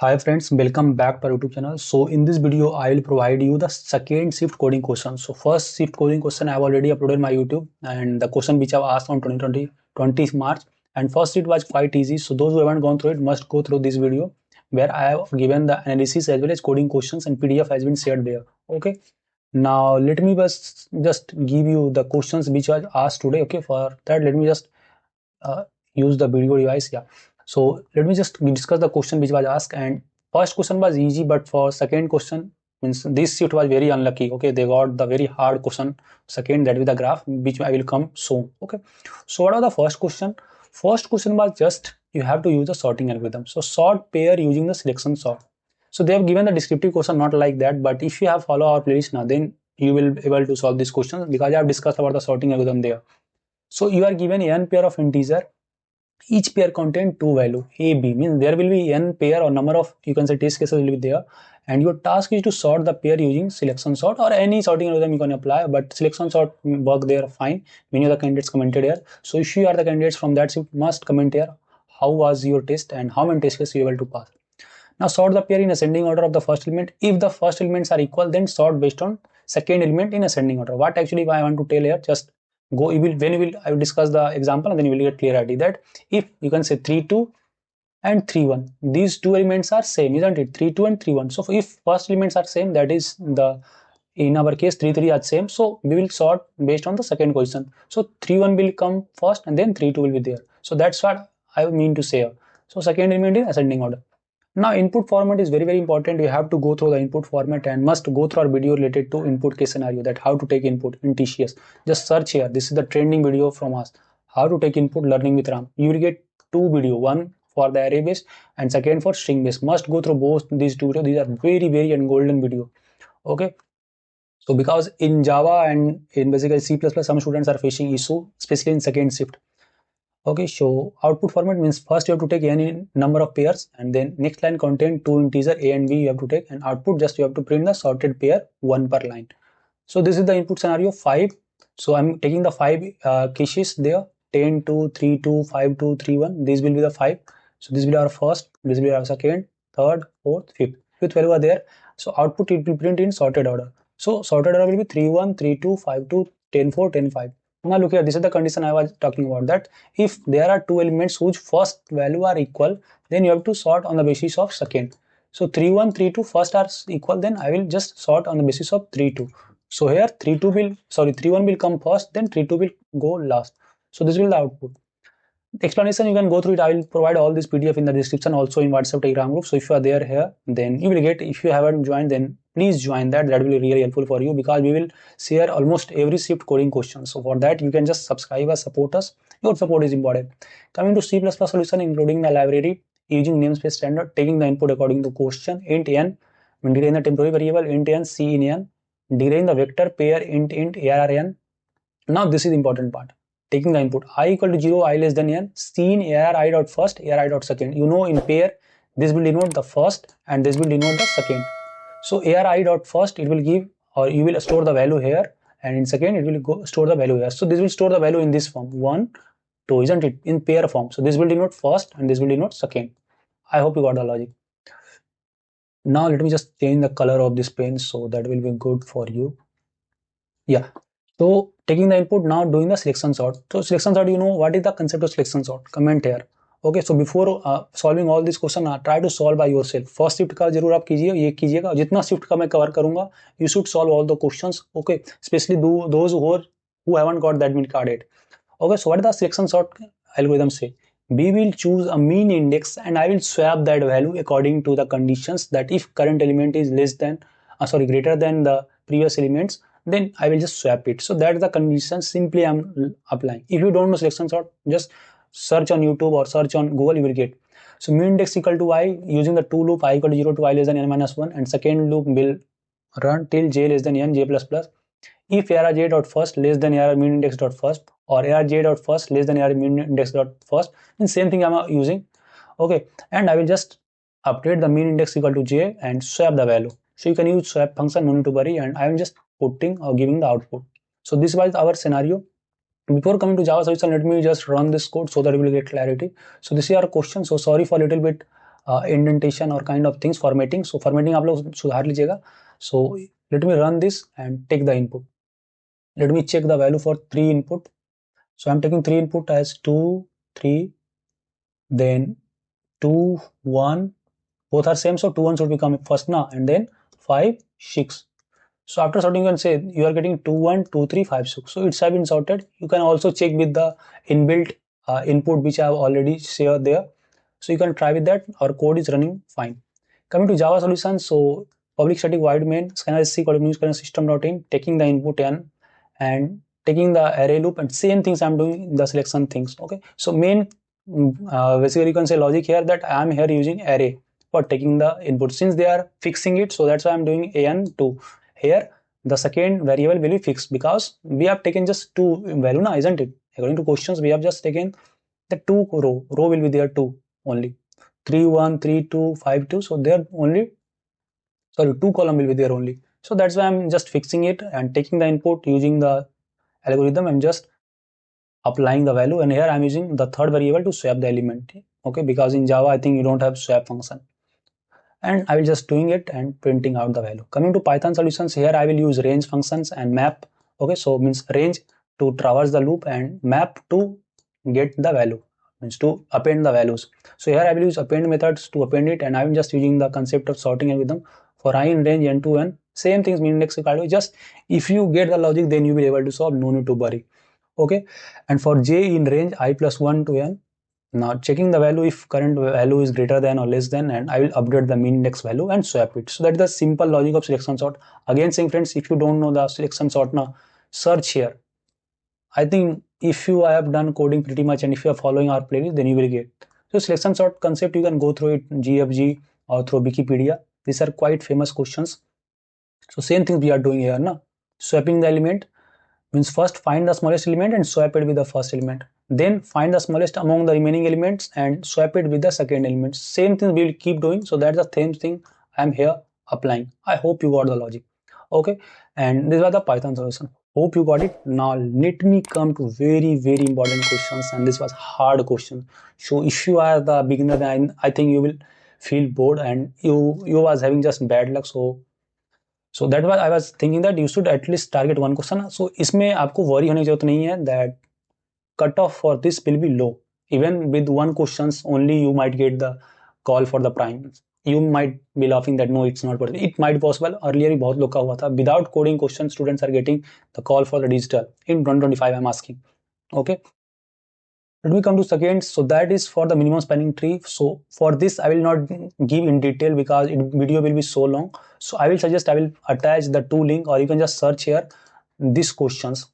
Hi friends, welcome back to our YouTube channel. So in this video, I will provide you the second shift coding question. So first shift coding question I have already uploaded on my YouTube, and the question which I have asked on 20 March, and first it was quite easy. So those who haven't gone through it must go through this video where I have given the analysis as well as coding questions, and PDF has been shared there. Okay. Now let me just give you the questions which was asked today. Okay, for that let me just uh, use the video device. Yeah, so let me just discuss the question which was asked. And first question was easy, but for second question, means this shift was very unlucky. Okay, they got the very hard question second, that with the graph which I will come soon. Okay, so what was the first question? First question was just you have to use the sorting algorithm. So sort pair using the selection sort. So they have given the descriptive question not like that, but if you have follow our playlist now, then you will be able to solve this question because I have discussed about the sorting algorithm there. So you are given n pair of integer, each pair contain two value a b, means there will be n pair or number of, you can say, test cases will be there, and your task is to sort the pair using selection sort or any sorting algorithm you can apply, but selection sort work there fine. Many of the candidates commented here. So if you are the candidates from that shift, must comment here how was your test and how many test cases you able to pass. Now sort the pair in ascending order of the first element. If the first elements are equal, then sort based on second element in ascending order. What actually I want to tell here, just go, you will, when you will, I will discuss the example and then you will get clear idea that if you can say 3 2 and 3 1, these two elements are same, isn't it? 3 2 and 3 1. So if first elements are same, that is the, in our case 3 3 are same, so we will sort based on the second position. So 3 1 will come first and then 3 2 will be there. So that's what I mean to say. So second element in ascending order. Now input format is very important. You have to go through the input format and must go through our video related to input case scenario, that how to take input in TCS. Just search here. This is the trending video from us. How to take input learning with RAM. You will get two video, one for the array based and second for string based. Must go through both these two videos. These are very and golden video. Okay. So because in Java and in basically C++, some students are facing issue, especially in second shift. Okay, so output format means first you have to take any number of pairs, and then next line contain two integer a and b you have to take, and output just you have to print the sorted pair one per line. So this is the input scenario 5. So I'm taking the 5 caches there, 10 2 3 2 5 2 3 1. These will be the 5. So this will be our first, this will be our second, third, fourth, fifth. Fifth value are there. So output it will print in sorted order. So sorted order will be 3 1 3 2 5 2 10 4 10 5. Now look here, this is the condition I was talking about, that if there are two elements whose first value are equal, then you have to sort on the basis of second. So 3 1 3 2 first are equal, then I will just sort on the basis of 3 2. So here 3 1 will come first, then 3 2 will go last. So this will be the output. The explanation you can go through it. I will provide all this PDF in the description, also in WhatsApp Telegram group. So if you are there here, then you will get. If you haven't joined, then please join that. That will be really helpful for you, because we will share almost every shift coding question. So for that you can just subscribe us, support us. Your support is important. Coming to C++ solution, including the library using namespace standard, taking the input according to question int n, declaring the temporary variable int n c in n, declaring the vector pair int arr n. Now this is the important part. Taking the input I equal to 0, I less than n, seen arri dot first, arri dot second. You know, in pair this will denote the first and this will denote the second. So arri dot first, it will give, or you will store the value here, and in second it will go store the value here. So this will store the value in this form 1 2, isn't it, in pair form. So this will denote first and this will denote second. I hope you got the logic. Now let me just change the color of this pen, so that will be good for you. Yeah. So taking the input, now doing the selection sort. So selection sort, you know what is the concept of selection sort? Comment here. Okay, so before solving all this question, try to solve by yourself. First shift का जरूर आप कीजिए, ये कीजिएगा. जितना shift का मैं cover करूँगा, you should solve all the questions. Okay, especially those who haven't got that admit card yet. Okay, so what is the selection sort algorithm say? We will choose a mean index and I will swap that value according to the conditions, that if current element is less than, greater than the previous elements, then I will just swap it. So that's the condition simply I'm applying. If you don't know selection sort, just search on YouTube or search on Google, you will get. So mean index equal to I, using the two loop I equal to 0 to I less than n minus 1, and second loop will run till j less than n, j plus plus. If arj dot first less than ar mean index dot first, or arj dot first less than ar mean index dot first, then same thing I'm using. Okay, and I will just update the mean index equal to j and swap the value. So you can use swap function, no need to worry, and I am just putting or giving the output. So this was our scenario. Before coming to Java solution, let me just run this code so that we will get clarity. So this is our question. So sorry for a little bit indentation or kind of things, formatting. So formatting आप लोग सुधार लीजिएगा. So let me run this and take the input. Let me check the value for 3 input. So I'm taking 3 input as 2, 3, then 2, 1. Both are same, so 2, 1 should become first now, and then 5, 6. So after sorting, you can say you are getting 2, 1, 2, 3, 5, 6. So it's have been sorted. You can also check with the inbuilt input which I have already shared there. So you can try with that. Our code is running fine. Coming to Java solution, so public static void main scanner c scanner system.in, taking the input n and taking the array loop, and same things I'm doing in the selection things. Okay, so main basically you can say logic here that I am here using array for taking the input, since they are fixing it, so that's why I'm doing an2 here. The second variable will be fixed because we have taken just 2 value now, isn't it? According to questions, we have just taken the 2 row will be there 2 only, 3, 1, 3, 2, 5, 2. So there only, sorry, 2 column will be there only. So that's why I'm just fixing it and taking the input using the algorithm. I'm just applying the value, and here I'm using the third variable to swap the element. Okay, because in Java I think you don't have swap function, and I will just doing it and printing out the value. Coming to Python solutions, here I will use range functions and map. Okay, so means range to traverse the loop and map to get the value, means to append the values. So here I will use append methods to append it, and I'm just using the concept of sorting algorithm for I in range n to n. Same things min index equal to, just if you get the logic then you will be able to solve, no need to worry. Okay, and for j in range I plus 1 to n, now checking the value if current value is greater than or less than, and I will update the min index value and swap it. So that is the simple logic of selection sort. Again saying friends, if you don't know the selection sort now, search here. I think if you have done coding pretty much and if you are following our playlist, then you will get. So selection sort concept, you can go through it GFG or through Wikipedia. These are quite famous questions. So same thing we are doing here now. Swapping the element means first find the smallest element and swap it with the first element. Then find the smallest among the remaining elements and swap it with the second element. Same thing we will keep doing. So that's the same thing I'm here applying. I hope you got the logic. Okay, and these are the Python solution. Hope you got it. Now let me come to very important questions, and this was hard question. So if you are the beginner, then I think you will feel bored and you was having just bad luck. So that was I was thinking that you should at least target one question. So इसमें आपको worry होने की जरूरत नहीं है that cutoff for this will be low. Even with one questions only you might get the call for the prime. You might be laughing that no, it's not possible. It might be possible. Earlier भी बहुत लोग का हुआ था. Without coding questions, students are getting the call for the digital in 2025. I'm asking. Okay. Let me come to second. So that is for the minimum spanning tree. So for this, I will not give in detail because video will be so long. So I will suggest I will attach the two link, or you can just search here these questions.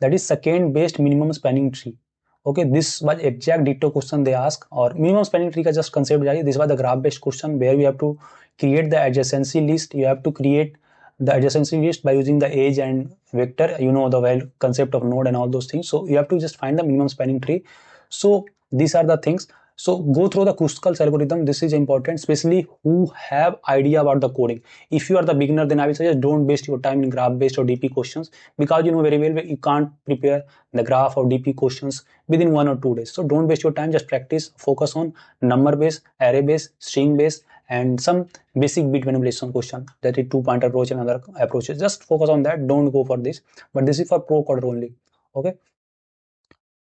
That is second based minimum spanning tree. Okay, this was exact ditto question they ask, or minimum spanning tree का just concept जाइए. This was the graph based question where we have to create the adjacency list. You have to create the adjacency list by using the age and vector, you know, the concept of node and all those things. So you have to just find the minimum spanning tree. So these are the things. So go through the Kruskal's algorithm. This is important, especially who have idea about the coding. If you are the beginner, then I will suggest don't waste your time in graph based or DP questions, because you know very well you can't prepare the graph or DP questions within 1 or 2 days. So don't waste your time, just practice, focus on number based, array based, string based, and some basic bit manipulation question, that is two-point approach and other approaches. Just focus on that, don't go for this, but this is for pro coder only. Okay,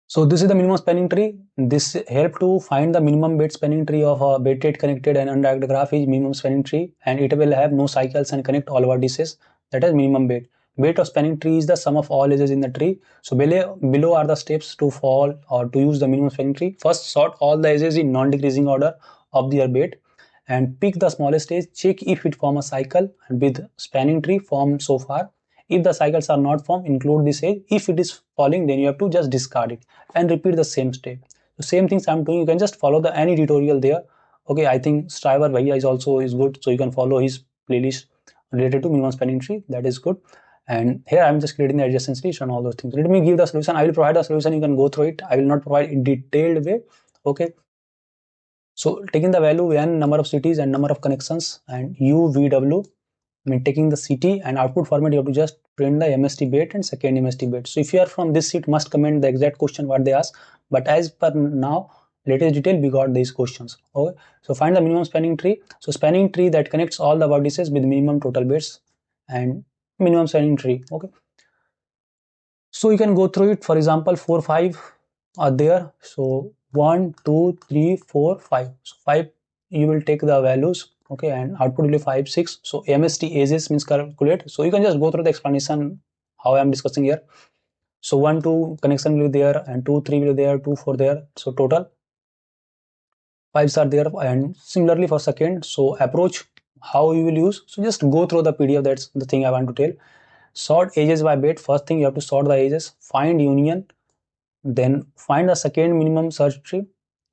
so this is the minimum spanning tree. This help to find the minimum bit spanning tree of a weighted, connected and undirected graph is minimum spanning tree, and it will have no cycles and connect all vertices. That is minimum weight. Weight of spanning tree is the sum of all edges in the tree. So below are the steps to fall or to use the minimum spanning tree. First, sort all the edges in non-decreasing order of their weight and pick the smallest edge. Check if it form a cycle and with spanning tree formed so far. If the cycles are not formed, include this edge. If it is falling, then you have to just discard it and repeat the same step. The same things I'm doing. You can just follow the any tutorial there. Okay, I think Striver Bhaiya is good, so you can follow his playlist related to minimum spanning tree. That is good. And here I'm just creating the adjacency list and all those things. Let me give the solution. I will provide the solution. You can go through it. I will not provide in detailed way. Okay. So taking the value n, number of cities and number of connections, and UVW, I mean taking the city and output format, you have to just print the MST bit and second MST bit. So if you are from this sheet, must comment the exact question what they ask. But as per now, latest detail, we got these questions. Okay, so find the minimum spanning tree. So spanning tree that connects all the vertices with minimum total bits and minimum spanning tree. Okay, so you can go through it. For example, 4 5 are there, so 1 2 3 4 5, so 5 you will take the values. Okay, and output will be 5 6. So mst ages means calculate. So you can just go through the explanation how I am discussing here. So 1 2 connection will be there, and 2 3 will be there, 2 4 there, so total 5s are there. And similarly for second, so approach how you will use, so just go through the pdf. That's the thing I want to tell. Sort ages by bit. First thing, you have to sort the ages, find union, then find the second minimum search tree,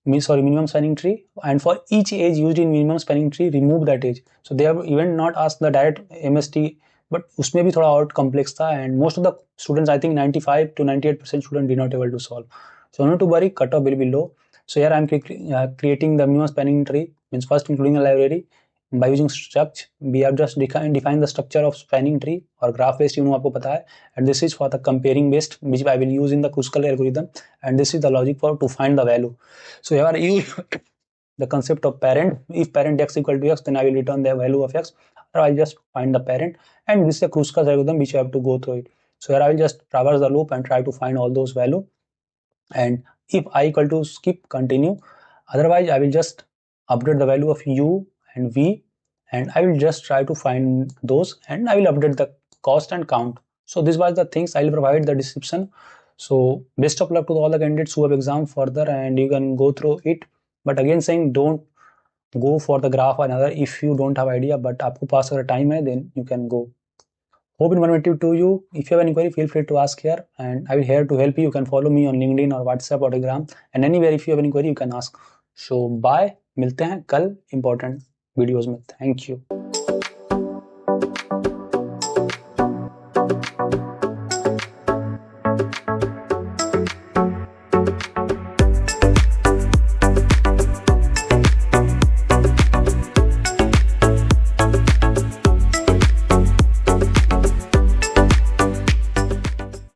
minimum spanning tree, and for each age used in minimum spanning tree, remove that age. So they have even not asked the direct mst, but उसमें भी थोड़ा और complex था, and most of the students, I think 95 to 98% students did not able to solve. So not to worry, cutoff will be low. So here I am creating the minimum spanning tree, means first including a library. By using struct, we have just defined the structure of spanning tree or graph based, आपको पता है, and this is for the comparing based, which I will use in the Kruskal algorithm, and this is the logic for to find the value. So here you the concept of parent. If parent x equal to x, then I will return the value of x, or I'll just find the parent, and this is a Kruskal algorithm which you have to go through it. So here I will just traverse the loop and try to find all those value, and if I equal to skip, continue. Otherwise I will just update the value of u and v, and I will just try to find those, and I will update the cost and count. So this was the things I will provide the description. So best of luck to all the candidates who have exam further, and you can go through it. But again saying, don't go for the graph or another if you don't have idea, but आपको पास अगर time है, then you can go. Hope informative to you. If you have any query, feel free to ask here, and I will here to help you. You can follow me on LinkedIn or WhatsApp or Telegram, and anywhere if you have any query, you can ask. So bye, मिलते हैं कल important videos में. Thank you.